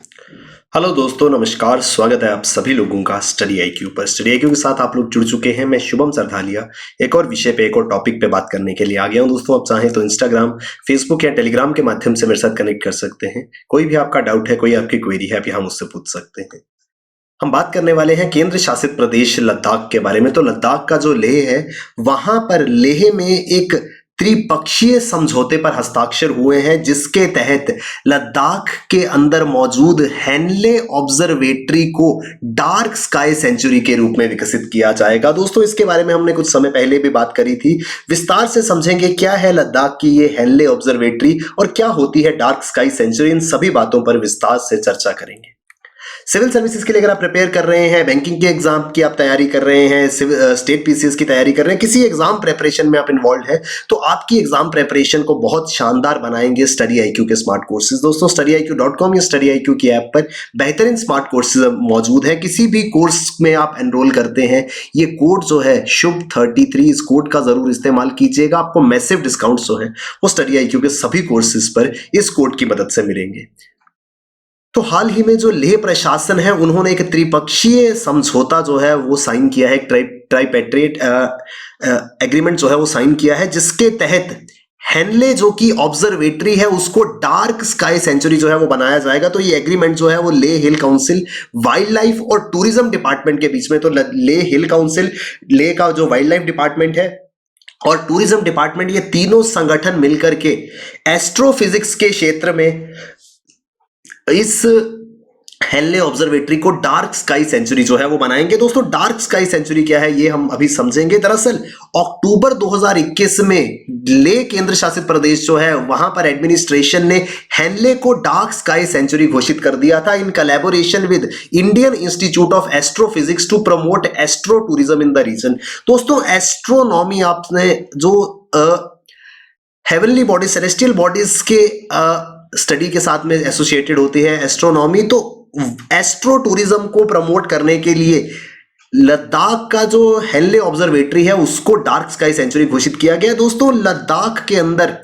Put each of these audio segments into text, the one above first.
Hello दोस्तों, नमस्कार। स्वागत है आप सभी लोगों का स्टडी आईक्यू पर। स्टडी आईक्यू के साथ आप लोग जुड़ चुके हैं। मैं शुभम सरधालिया एक और विषय पे, एक और टॉपिक पे बात करने के लिए आ गया हूं। दोस्तों, आप चाहें तो इंस्टाग्राम, फेसबुक या टेलीग्राम के माध्यम से मेरे साथ कनेक्ट कर सकते हैं। कोई भी आपका डाउट है, कोई आपकी क्वेरी है, आप यहाँ मुझसे पूछ सकते हैं। हम बात करने वाले हैं केंद्र शासित प्रदेश लद्दाख के बारे में। तो लद्दाख का जो लेह है, वहां पर लेह में एक त्रिपक्षीय समझौते पर हस्ताक्षर हुए हैं, जिसके तहत लद्दाख के अंदर मौजूद हेनले ऑब्जर्वेटरी को डार्क स्काई सेंचुरी के रूप में विकसित किया जाएगा। दोस्तों, इसके बारे में हमने कुछ समय पहले भी बात करी थी। विस्तार से समझेंगे क्या है लद्दाख की ये हेनले ऑब्जर्वेटरी और क्या होती है डार्क स्काई सेंचुरी। इन सभी बातों पर विस्तार से चर्चा करेंगे। सिविल सर्विसेज के लिए अगर आप प्रिपेयर कर रहे हैं, बैंकिंग के एग्जाम की आप तैयारी कर रहे हैं, स्टेट पीसीएस की तैयारी कर रहे हैं, किसी एग्जाम प्रेपरेशन में आप इन्वॉल्व हैं, तो आपकी एग्जाम प्रेपरेशन को बहुत शानदार बनाएंगे स्टडी आईक्यू के स्मार्ट कोर्सेज। दोस्तों, studyIQ.com या स्टडी आईक्यू की ऐप पर बेहतरीन स्मार्ट कोर्सेज मौजूद है। किसी भी कोर्स में आप एनरोल करते हैं, ये कोड जो है शुभ 33, इस कोड का जरूर इस्तेमाल कीजिएगा। आपको मैसिव डिस्काउंट जो है वो स्टडी आईक्यू के सभी कोर्सेज पर इस कोड की मदद से मिलेंगे। तो हाल ही में जो लेह प्रशासन है, उन्होंने एक त्रिपक्षीय समझौता जो है वो साइन किया है, एक ट्राइपेट्रेट एग्रीमेंट जो है वो साइन किया है, जिसके तहत हेनले जो कि ऑब्जर्वेटरी है उसको डार्क स्काई सेंचुरी जो है वो बनाया जाएगा। तो ये एग्रीमेंट जो है वो लेह हिल काउंसिल, वाइल्ड लाइफ और टूरिज्म डिपार्टमेंट के बीच में। तो लेह हिल काउंसिल, लेह का जो वाइल्ड लाइफ डिपार्टमेंट है और टूरिज्म डिपार्टमेंट, ये तीनों संगठन मिलकर के एस्ट्रोफिजिक्स के क्षेत्र में इस हेनले ऑब्जर्वेटरी को डार्क स्काई सेंचुरी जो है वो बनाएंगे। दोस्तों, डार्क स्काई सेंचुरी क्या है ये हम अभी समझेंगे। दरअसल अक्टूबर 2021 में लेह केंद्र शासित प्रदेश जो है, वहां पर एडमिनिस्ट्रेशन ने हेनले को डार्क स्काई सेंचुरी घोषित कर दिया था, in collaboration with Indian Institute of Astrophysics to promote astro tourism in the region. दोस्तों, एस्ट्रोनॉमी आपने जो हेवनली बॉडी, सेलेस्टियल बॉडीज के स्टडी के साथ में एसोसिएटेड होती है एस्ट्रोनॉमी, तो एस्ट्रो टूरिज्म को प्रमोट करने के लिए लद्दाख का जो हेनले ऑब्जर्वेटरी है उसको डार्क स्काई सेंचुरी घोषित किया गया। दोस्तों, लद्दाख के अंदर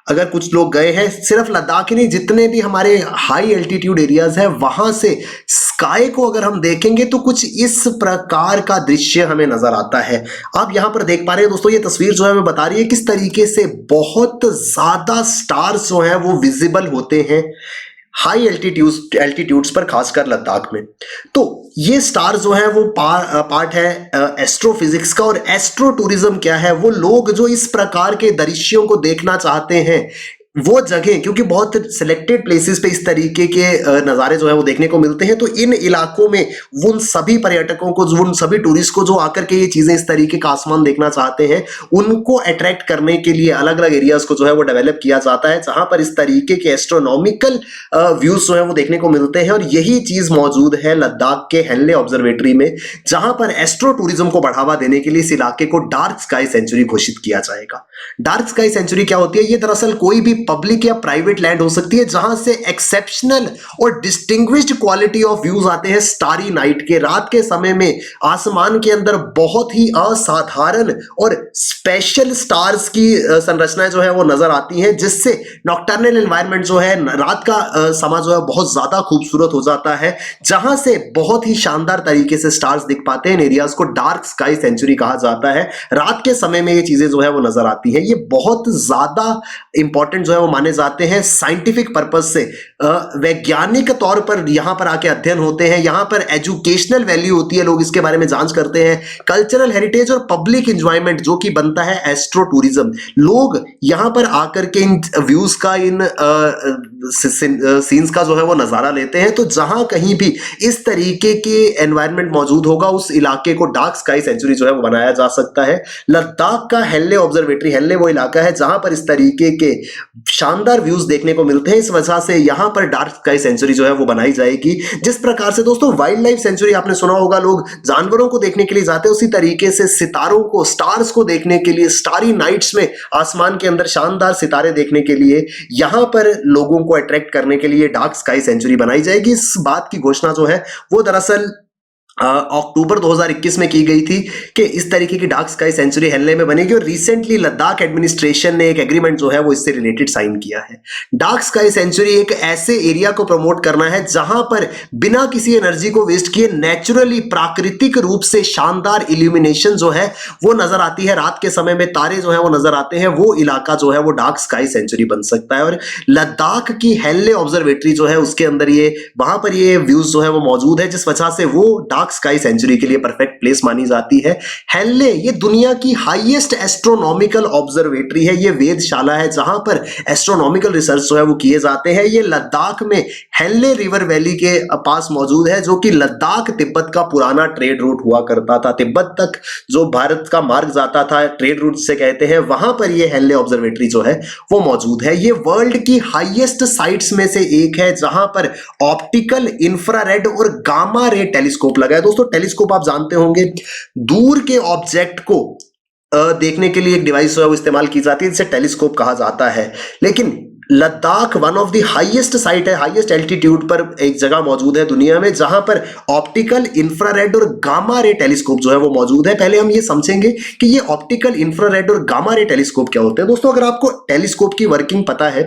अगर कुछ लोग गए हैं, सिर्फ लद्दाख ही नहीं, जितने भी हमारे हाई एल्टीट्यूड एरियाज है, वहां से स्काई को अगर हम देखेंगे तो कुछ इस प्रकार का दृश्य हमें नजर आता है। आप यहां पर देख पा रहे हैं दोस्तों, ये तस्वीर जो है वो बता रही है किस तरीके से बहुत ज्यादा स्टार्स जो है वो विजिबल होते हैं हाई एल्टीट्यूड्स पर, खासकर लद्दाख में। तो ये स्टार जो है वो पार्ट है एस्ट्रोफिजिक्स का। और एस्ट्रो टूरिज्म क्या है, वो लोग जो इस प्रकार के दृश्यों को देखना चाहते हैं, वो जगह, क्योंकि बहुत सिलेक्टेड प्लेसेस पे इस तरीके के नज़ारे जो है वो देखने को मिलते हैं, तो इन इलाकों में उन सभी पर्यटकों को, उन सभी टूरिस्ट को जो आकर के ये चीज़ें, इस तरीके का आसमान देखना चाहते हैं, उनको अट्रैक्ट करने के लिए अलग अलग एरियाज को जो है वो डेवलप किया जाता है, जहां पर इस तरीके के एस्ट्रोनॉमिकल व्यूज जो है वो देखने को मिलते हैं। और यही चीज़ मौजूद है लद्दाख के हेनले ऑब्जर्वेटरी में, जहां पर एस्ट्रो टूरिज्म को बढ़ावा देने के लिए इस इलाके को डार्क स्काई सेंचुरी घोषित किया जाएगा। डार्क स्काई सेंचुरी क्या होती है? ये दरअसल कोई भी पब्लिक या प्राइवेट लैंड हो सकती है जहां से एक्सेप्शनल और डिस्टिंग्विश्ड क्वालिटी ऑफ व्यूज आते हैं स्टारी नाइट के। रात के समय में आसमान के अंदर बहुत ही असाधारण और स्पेशल स्टार्स की संरचनाएं जो है वो नजर आती हैं, जिससे नॉकटर्नल एनवायरनमेंट जो है, रात का समा जो है बहुत ज्यादा खूबसूरत हो जाता है, जहां से बहुत ही शानदार तरीके से स्टार्स दिख पाते हैं। इन एरियाज को डार्क स्काई सेंचुरी कहा जाता है। रात के समय में ये चीजें जो है वो नजर आती है। ये बहुत ज्यादा इंपॉर्टेंट जो है वो माने जाते हैं साइंटिफिक पर्पज से। वैज्ञानिक तौर पर यहां पर आके अध्ययन होते हैं, यहां पर एजुकेशनल वैल्यू होती है, लोग इसके बारे में जांच करते हैं। कल्चरल हेरिटेज और पब्लिक एंजॉयमेंट जो कि बनता है एस्ट्रो टूरिज्म। लोग यहां पर आकर के इन व्यूज का, इन सीन्स का जो है वो नजारा लेते हैं। तो जहां कहीं भी इस तरीके के एनवायरनमेंट मौजूद होगा, उस इलाके को डार्क स्काई सेंचुरी जो है वो बनाया जा सकता है। लद्दाख का हेनले ऑब्जर्वेटरी, हेनले वो इलाका है जहां पर इस तरीके के शानदार व्यूज देखने को मिलते हैं। इस वजह से यहां पर डार्क स्काई सेंचुरी जो है वो बनाई जाएगी। जिस प्रकार से दोस्तों वाइल्ड लाइफ सेंचुरी आपने सुना होगा, लोग जानवरों को देखने के लिए जाते हैं, उसी तरीके से सितारों को, स्टार्स को देखने के लिए, स्टारी नाइट्स में आसमान के अंदर शानदार सितारे देखने के लिए यहां पर लोगों को अट्रैक्ट करने के लिए डार्क स्काई सेंचुरी बनाई जाएगी। इस बात की घोषणा जो है वो दरअसल अक्टूबर 2021 में की गई थी कि इस तरीके की डार्क स्काई सेंचुरी हेलने में बनेगी, और रिसेंटली लद्दाख एडमिनिस्ट्रेशन ने एक एग्रीमेंट जो है वो इससे रिलेटेड साइन किया है। डार्क स्काई सेंचुरी एक ऐसे एरिया को प्रमोट करना है जहां पर बिना किसी एनर्जी को वेस्ट किए नेचुरली प्राकृतिक रूप से शानदार इल्यूमिनेशन जो है वो नजर आती है, रात के समय में तारे जो है वो नजर आते हैं, वो इलाका जो है वो डार्क स्काई सेंचुरी बन सकता है। और लद्दाख की हेनले ऑब्जर्वेटरी जो है उसके अंदर ये वहां पर ये व्यूज जो है वो मौजूद है, जिस वजह से वो डार्क स्काई सेंचुरी के लिए परफेक्ट प्लेस मानी जाती है। हेनले ये दुनिया की हाईएस्ट एस्ट्रोनॉमिकल ऑब्जर्वेटरी है, ये वेधशाला है जहां पर एस्ट्रोनॉमिकल रिसर्च जो है वो किए जाते हैं। ये लद्दाख में हेनले रिवर वैली के पास मौजूद है, जो कि लद्दाख तिब्बत का पुराना ट्रेड रूट हुआ करता था। तिब्बत तक जो भारत का मार्ग जाता था, ट्रेड रूट से कहते हैं, वहां पर ये हेनले ऑब्जर्वेटरी जो है वो मौजूद है। ये वर्ल्ड की हाईएस्ट साइट्स में से एक है जहां पर ऑप्टिकल, इंफ्रारेड और गामा रे टेलीस्कोप लगा है। दोस्तों टेलीस्कोप आप जानते होंगे, दूर के ऑब्जेक्ट को देखने के लिए एक डिवाइस जो है वो इस्तेमाल की जाती है, जिसे टेलीस्कोप कहा जाता है। लेकिन Ladakh one of the highest site है, हाईएस्ट एल्टीट्यूड पर एक जगह मौजूद है दुनिया में जहां पर ऑप्टिकल, इंफ्रारेड और गामा रे टेलीस्कोप जो है वो मौजूद है। पहले हम ये समझेंगे कि ये ऑप्टिकल, इंफ्रारेड और गामा रे टेलीस्कोप क्या होते हैं। दोस्तों अगर आपको टेलीस्कोप की वर्किंग पता है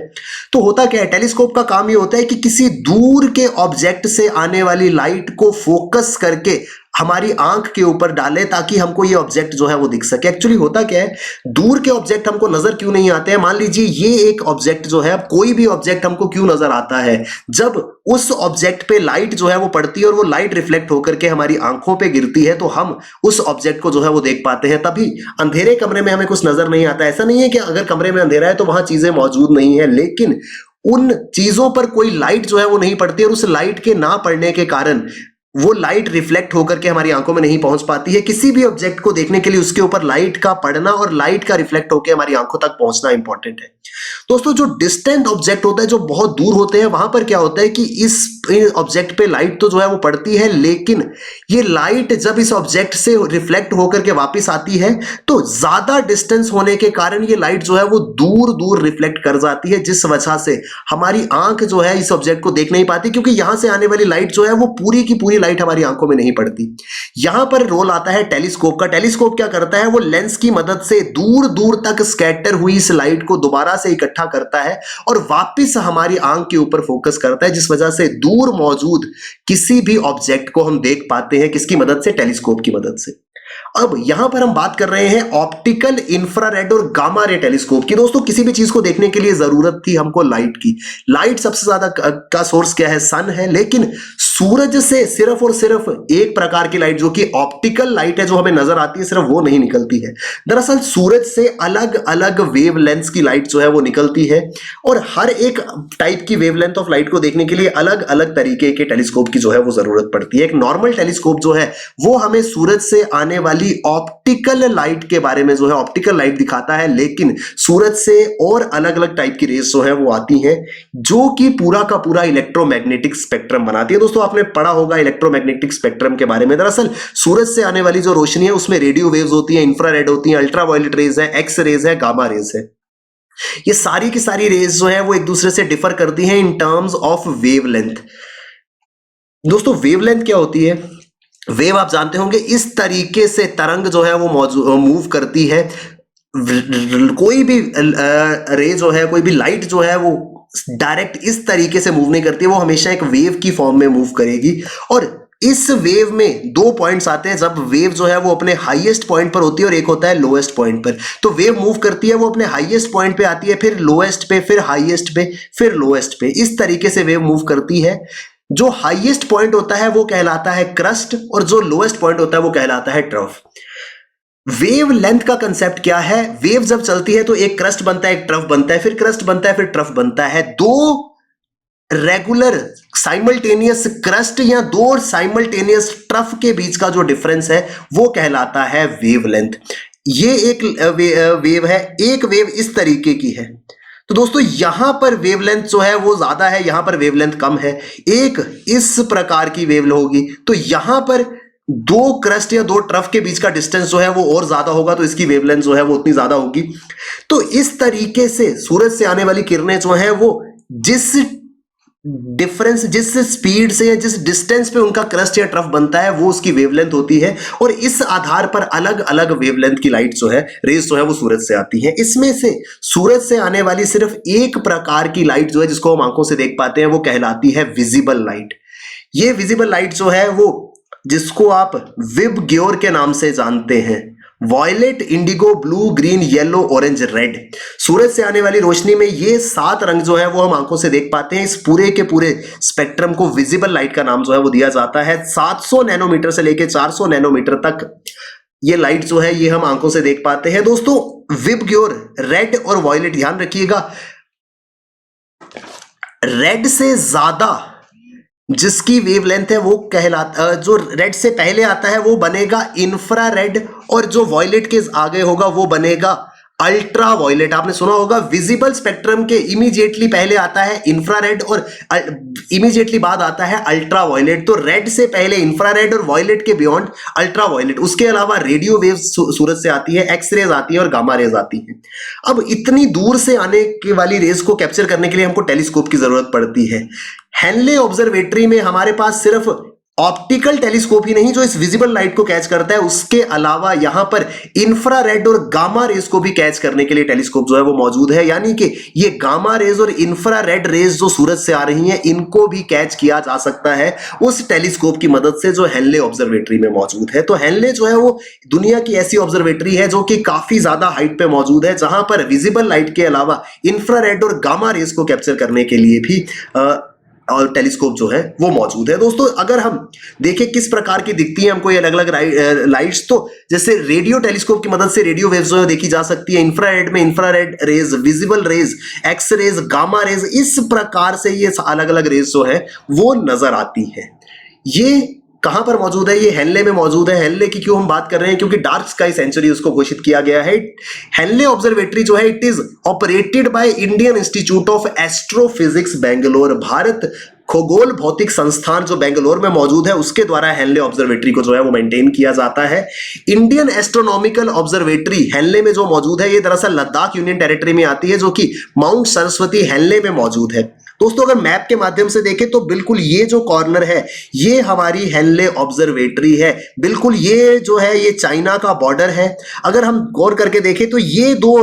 तो होता क्या है, टेलीस्कोप का काम ये होता है कि किसी दूर के ऑब्जेक्ट से आने वाली लाइट को फोकस करके हमारी आंख के ऊपर डाले ताकि हमको ये ऑब्जेक्ट जो है वो दिख सके। एक्चुअली होता क्या है, दूर के ऑब्जेक्ट हमको नजर क्यों नहीं आते हैं। मान लीजिए ये एक ऑब्जेक्ट जो है, अब कोई भी ऑब्जेक्ट हमको क्यों नजर आता है, जब उस ऑब्जेक्ट पे लाइट जो है वो पड़ती है और वो लाइट रिफ्लेक्ट होकर के हमारी आंखों पे गिरती है, तो हम उस ऑब्जेक्ट को जो है वो देख पाते हैं। तभी अंधेरे कमरे में हमें कुछ नजर नहीं आता। ऐसा नहीं है कि अगर कमरे में अंधेरा है तो वहां चीजें मौजूद नहीं है, लेकिन उन चीजों पर कोई लाइट जो है वो नहीं पड़ती, और उस लाइट के ना पड़ने के कारण वो लाइट रिफ्लेक्ट होकर के हमारी आंखों में नहीं पहुंच पाती है। किसी भी ऑब्जेक्ट को देखने के लिए उसके ऊपर लाइट का पड़ना और लाइट का रिफ्लेक्ट होकर हमारी आंखों तक पहुंचना इंपॉर्टेंट है। दोस्तों जो डिस्टेंट ऑब्जेक्ट होता है, जो बहुत दूर होते हैं, वहां पर क्या होता है कि इस ऑब्जेक्ट पे लाइट तो जो है वो पड़ती है, लेकिन ये लाइट जब इस ऑब्जेक्ट से रिफ्लेक्ट होकर के वापस आती है तो ज्यादा डिस्टेंस होने के कारण ये लाइट जो है वो दूर दूर रिफ्लेक्ट कर जाती है, जिस वजह से हमारी आंख जो है इस ऑब्जेक्ट को देख नहीं पाती, क्योंकि यहां से आने वाली लाइट जो है वो पूरी की पूरी लाइट हमारी आंखों में नहीं पड़ती। यहां पर रोल आता है टेलीस्कोप का। टेलीस्कोप क्या करता है, वो लेंस की मदद से दूर दूर तक स्कैटर हुई इस लाइट को दोबारा से इकट्ठा करता है और वापस हमारी आंख के ऊपर फोकस करता है, जिस वजह से दूर मौजूद किसी भी ऑब्जेक्ट को हम देख पाते हैं। किसकी मदद से? टेलीस्कोप की मदद से। अब यहां पर हम बात कर रहे हैं ऑप्टिकल, इंफ्रारेड और गामा रे टेलीस्कोप की। दोस्तों किसी भी चीज को देखने के लिए जरूरत थी हमको लाइट की। लाइट सबसे ज्यादा का सोर्स क्या है? सन है। लेकिन सूरज से सिर्फ और सिर्फ एक प्रकार की लाइट, जो कि ऑप्टिकल लाइट है, जो हमें नजर आती है, सिर्फ वो नहीं निकलती है। दरअसल सूरज से अलग अलग वेवलेंथ की लाइट जो है वो निकलती है, और हर एक टाइप की वेवलेंथ ऑफ लाइट को देखने के लिए अलग अलग तरीके के टेलीस्कोप की जो है वो जरूरत पड़ती है। एक नॉर्मल टेलीस्कोप जो है वो हमें सूरज से आने वाली ऑप्टिकल लाइट के बारे में जो है ऑप्टिकल लाइट दिखाता है, लेकिन सूरज से और अलग अलग टाइप की रेस जो है वो आती हैं, जो कि पूरा का पूरा इलेक्ट्रोमैग्नेटिक स्पेक्ट्रम बनाती है। दोस्तों आपने पढ़ा होगा इलेक्ट्रोमैग्नेटिक स्पेक्ट्रम के बारे में। दरअसल सूरज से आने वाली जो रोशनी है उसमें रेडियो वेव्स होती हैं, इंफ्रारेड होती हैं, अल्ट्रावायलेट रेज है, एक्स रेज है, गामा रेज है। ये सारी की सारी रेज जो है वो एक दूसरे से डिफर करती हैं इन टर्म्स ऑफ वेवलेंथ। दोस्तों वेवलेंथ क्या होती है? वेव आप जानते होंगे, इस तरीके से तरंग जो है वो मूव करती है। कोई भी रे जो है, कोई भी लाइट जो है वो डायरेक्ट इस तरीके से मूव नहीं करती, वो हमेशा एक वेव की फॉर्म में मूव करेगी। और इस वेव में दो पॉइंट्स आते हैं जब वेव जो है वो अपने हाईएस्ट पॉइंट पर होती है, और एक होता है लोएस्ट पॉइंट पर। तो वेव मूव करती है, वो अपने हाईएस्ट पॉइंट पे आती है, फिर लोएस्ट पे, फिर हाईएस्ट पे, फिर लोएस्ट पे। इस तरीके से वेव मूव करती है। जो हाईएस्ट पॉइंट होता है वो कहलाता है क्रस्ट, और जो लोएस्ट पॉइंट होता है वो कहलाता है ट्रफ। वेव लेंथ का कंसेप्ट क्या है? वेव जब चलती है तो एक क्रस्ट बनता है, एक ट्रफ बनता है, फिर क्रस्ट बनता है, फिर ट्रफ बनता है। दो रेगुलर साइमल्टेनियस क्रस्ट या दो साइमल्टेनियस ट्रफ के बीच का जो डिफरेंस है वो कहलाता है वेवलेंथ। ये एक वेव है। एक वेव इस तरीके की है, तो दोस्तों यहां पर वेवलेंथ जो है वो ज्यादा है, यहां पर वेवलेंथ कम है। एक इस प्रकार की वेव होगी, तो यहां पर दो क्रस्ट या दो ट्रफ के बीच का डिस्टेंस जो है वो और ज्यादा होगा, तो इसकी वेवलेंथ जो है वो उतनी ज्यादा होगी। तो इस तरीके से सूरज से आने वाली किरणें जो है वो जिस डिफरेंस, जिस स्पीड से या जिस डिस्टेंस पे उनका क्रस्ट या ट्रफ बनता है वो उसकी वेवलेंथ होती है, और इस आधार पर अलग अलग वेवलेंथ की लाइट जो है, रेज जो है वो सूरज से आती है। इसमें से सूरज से आने वाली सिर्फ एक प्रकार की लाइट जो है जिसको हम आंखों से देख पाते हैं वो कहलाती है विजिबल लाइट। ये विजिबल लाइट जो है वो, जिसको आप विबग्योर के नाम से जानते हैं, violet, indigo, blue, green, yellow, orange, red, सूरज से आने वाली रोशनी में ये 7 रंग जो है वो हम आंखों से देख पाते हैं। इस पूरे के पूरे स्पेक्ट्रम को विजिबल लाइट का नाम जो है वो दिया जाता है। 700 नैनोमीटर से लेकर 400 नैनोमीटर तक ये लाइट जो है ये हम आंखों से देख पाते हैं। दोस्तों, विबग्योर, रेड और वॉयलेट, ध्यान रखिएगा, रेड से ज्यादा जिसकी वेवलेंथ है वो कहलाता, जो रेड से पहले आता है वो बनेगा इंफ्रारेड, और जो वॉयलेट के आगे होगा वो बनेगा अल्ट्रा वॉयलेट। आपने सुना होगा विजिबल स्पेक्ट्रम के इमीडिएटली पहले आता है इंफ्रारेड और इमीडिएटली बाद आता है अल्ट्रा वॉयलेट। तो रेड से पहले इंफ्रारेड और वॉयलेट के बियॉन्ड अल्ट्रा वॉयलेट। उसके अलावा रेडियो वेव सूरज से आती है, एक्स रेज आती है और गामा रेज आती है। अब इतनी दूर से आने की वाली रेज को कैप्चर करने के लिए हमको टेलीस्कोप की जरूरत पड़ती है। हेनले ऑब्जर्वेटरी में हमारे पास सिर्फ ऑप्टिकल टेलीस्कोप ही नहीं जो इस विजिबल लाइट को कैच करता है, उसके अलावा यहां पर इंफ्रारेड और गामा रेज को भी कैच करने के लिए टेलीस्कोप जो है वो मौजूद है। यानी कि ये गामा रेज और इंफ्रारेड रेज जो सूरज से आ रही हैं इनको भी कैच किया जा सकता है उस टेलीस्कोप की मदद से जो हेनले ऑब्जर्वेटरी में मौजूद है। तो हेनले जो है वो दुनिया की ऐसी ऑब्जर्वेटरी है जो कि काफी ज्यादा हाइट पे मौजूद है, जहां पर विजिबल लाइट के अलावा इंफ्रारेड और गामा रेज को कैप्चर करने के लिए भी और टेलीस्कोप जो है वो मौजूद है। दोस्तों, अगर हम देखें किस प्रकार की दिखती है हमको ये अलग अलग लाइट्स, तो जैसे रेडियो टेलीस्कोप की मदद से रेडियो वेव्स जो है देखी जा सकती है। इंफ्रारेड में infrared rays, visible rays, X rays, gamma rays, इस प्रकार से ये अलग अलग रेज जो है वो नजर आती है। ये कहां पर मौजूद है? ये हेनले में मौजूद है। हेनले की क्यों हम बात कर रहे हैं? क्योंकि डार्क स्काई सेंचुरी उसको घोषित किया गया है। हेनले ऑब्जर्वेटरी जो है it is operated by Indian Institute of astrophysics Bangalore. Bharat खगोल भौतिक संस्थान जो बेंगलोर में मौजूद है उसके द्वारा हेनले ऑब्जर्वेटरी को जो है वो मेंटेन किया जाता है। इंडियन एस्ट्रोनॉमिकल ऑब्जर्वेटरी हेनले में जो मौजूद है ये दरअसल लद्दाख यूनियन टेरिटरी में आती है, जो कि माउंट सरस्वती हेनले में मौजूद है। दोस्तों, अगर मैप के माध्यम से देखें तो बिल्कुल ये जो कॉर्नर है ये हमारी हेनले ऑब्जर्वेटरी है। बिल्कुल ये जो है ये चाइना का बॉर्डर है। अगर हम गौर करके देखें तो ये दो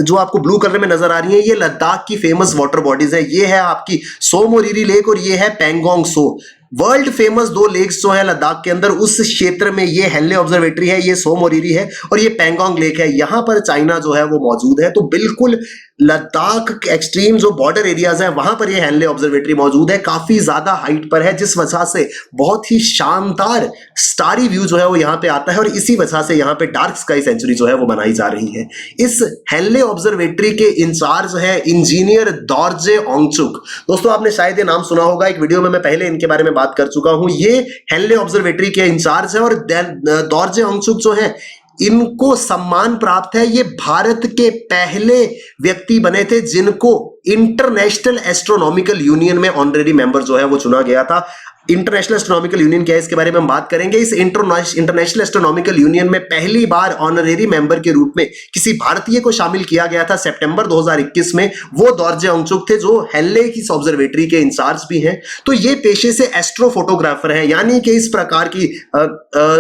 जो आपको ब्लू कलर में नजर आ रही है ये लद्दाख की फेमस वाटर बॉडीज है। ये है आपकी सो मोरिरी लेक और ये है पेंगोंग सो। वर्ल्ड फेमस 2 लेक्स जो है लद्दाख के अंदर, उस क्षेत्र में ये हेनले ऑब्जर्वेटरी है, ये सो मोरिरी है और ये पेंगोंग लेक है। यहां पर चाइना जो है वो मौजूद है। तो बिल्कुल लद्दाख एक्सट्रीम जो बॉर्डर एरियाज है वहां पर ये हेनले ऑब्जर्वेटरी मौजूद है। काफी ज्यादा हाइट पर है, जिस वजह से बहुत ही शानदार स्टारी व्यू जो है वो यहाँ पे आता है और इसी वजह से यहाँ पे डार्क स्काई सेंचुरी जो है वो बनाई जा रही है। इस हेनले ऑब्जर्वेटरी के इंचार्ज है इंजीनियर दोर्जे ओंगचुक। दोस्तों, आपने शायद ये नाम सुना होगा, एक वीडियो में मैं पहले इनके बारे में बात कर चुका हूं। ये हेनले ऑब्जर्वेटरी के इंचार्ज है और दोर्जे ओंगचुक जो है इनको सम्मान प्राप्त है। ये भारत के पहले व्यक्ति बने थे जिनको इंटरनेशनल एस्ट्रोनॉमिकल यूनियन में ऑनरेरी मेंबर जो है वो चुना गया था। इंटरनेशनल एस्ट्रोनॉमिकल यूनियन क्या है इसके बारे में हम बात करेंगे। इस इंटरनेशनल एस्ट्रोनॉमिकल यूनियन में पहली बार ऑनरेरी मेंबर के रूप में किसी भारतीय को शामिल किया गया था सितंबर 2021 में। वो दोर्जे ओंगचुक थे जो हेनले की ऑब्जर्वेटरी के इंचार्ज भी हैं। तो ये पेशे से एस्ट्रो फोटोग्राफर हैं, यानी कि इस प्रकार की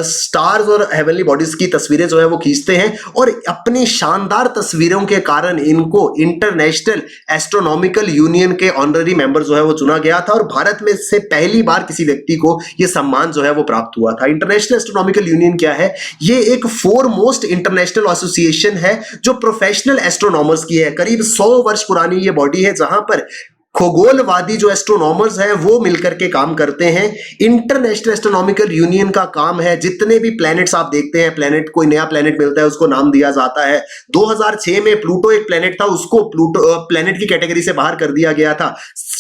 स्टार्स और हेवनली बॉडीज की तस्वीरें जो है वो खींचते हैं और अपनी शानदार तस्वीरों के कारण इनको इंटरनेशनल एस्ट्रोनॉमिकल यूनियन के ऑनरेरी मेंबर जो है वो चुना गया था और भारत में से पहली बार किसी व्यक्ति को यह सम्मान जो है वो प्राप्त हुआ था। इंटरनेशनल एस्ट्रोनॉमिकल यूनियन क्या है? ये एक फोरमोस्ट इंटरनेशनल एसोसिएशन है जो प्रोफेशनल एस्ट्रोनॉमर्स की है। करीब 100 वर्ष पुरानी ये बॉडी है जहां पर खगोलवादी जो एस्ट्रोनॉमर्स हैं वो मिलकर के काम करते हैं। इंटरनेशनल एस्ट्रोनॉमिकल यूनियन का काम है जितने भी प्लैनेट्स आप देखते हैं, प्लैनेट कोई नया प्लैनेट मिलता है उसको नाम दिया जाता है। 2006 में प्लूटो एक प्लैनेट था, उसको प्लूटो प्लैनेट की कैटेगरी से बाहर कर दिया गया था।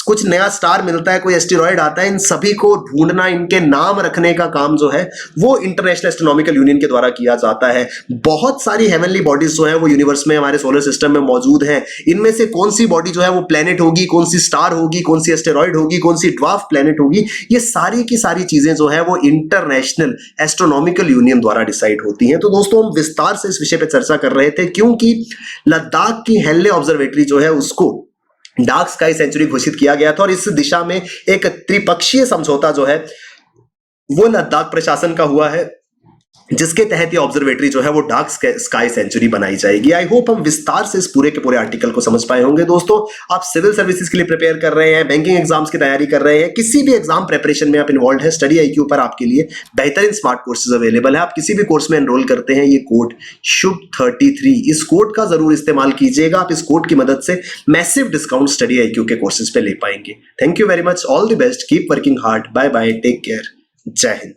कुछ नया स्टार मिलता है, कोई एस्टेरॉयड आता है, इन सभी को ढूंढना, इनके नाम रखने का काम जो है वो इंटरनेशनल एस्ट्रोनॉमिकल यूनियन के द्वारा किया जाता है। बहुत सारी हेवनली बॉडीज जो है वो यूनिवर्स में, हमारे सोलर सिस्टम में मौजूद है। इनमें से कौन सी बॉडी जो है वो प्लैनेट होगी, कौन सी स्टार होगी, कौन सी एस्टेरॉयड होगी, कौन सी ड्वार्फ प्लैनेट होगी, ये सारी की सारी चीजें जो है वो इंटरनेशनल एस्ट्रोनॉमिकल यूनियन द्वारा डिसाइड होती हैं। तो दोस्तों, हम विस्तार से इस विषय पर चर्चा कर रहे थे क्योंकि लद्दाख की हेनले ऑब्जर्वेटरी जो है उसको डार्क स्काई सेंचुरी घोषित किया गया था और इस दिशा में एक त्रिपक्षीय समझौता जो है वो लद्दाख प्रशासन का हुआ है, जिसके तहत ये ऑब्जर्वेटरी जो है वो डार्क स्काई सेंचुरी बनाई जाएगी। आई होप हम विस्तार से इस पूरे के पूरे आर्टिकल को समझ पाए होंगे। दोस्तों, आप सिविल सर्विसेज के लिए प्रिपेयर कर रहे हैं, बैंकिंग एग्जाम्स की तैयारी कर रहे हैं, किसी भी एग्जाम प्रिपरेशन में आप इन्वॉल्व है, स्टडी IQ पर आपके लिए बेहतरीन स्मार्ट कोर्सेज अवेलेबल है। आप किसी भी कोर्स में एनरोल करते हैं, ये कोड शुभ33, इस कोड का जरूर इस्तेमाल कीजिएगा। आप इस कोड की मदद से मैसिव डिस्काउंट स्टडी IQ के कोर्सेज पे ले पाएंगे। Thank you very much, all the best, keep working hard, bye bye, take care, जय हिंद।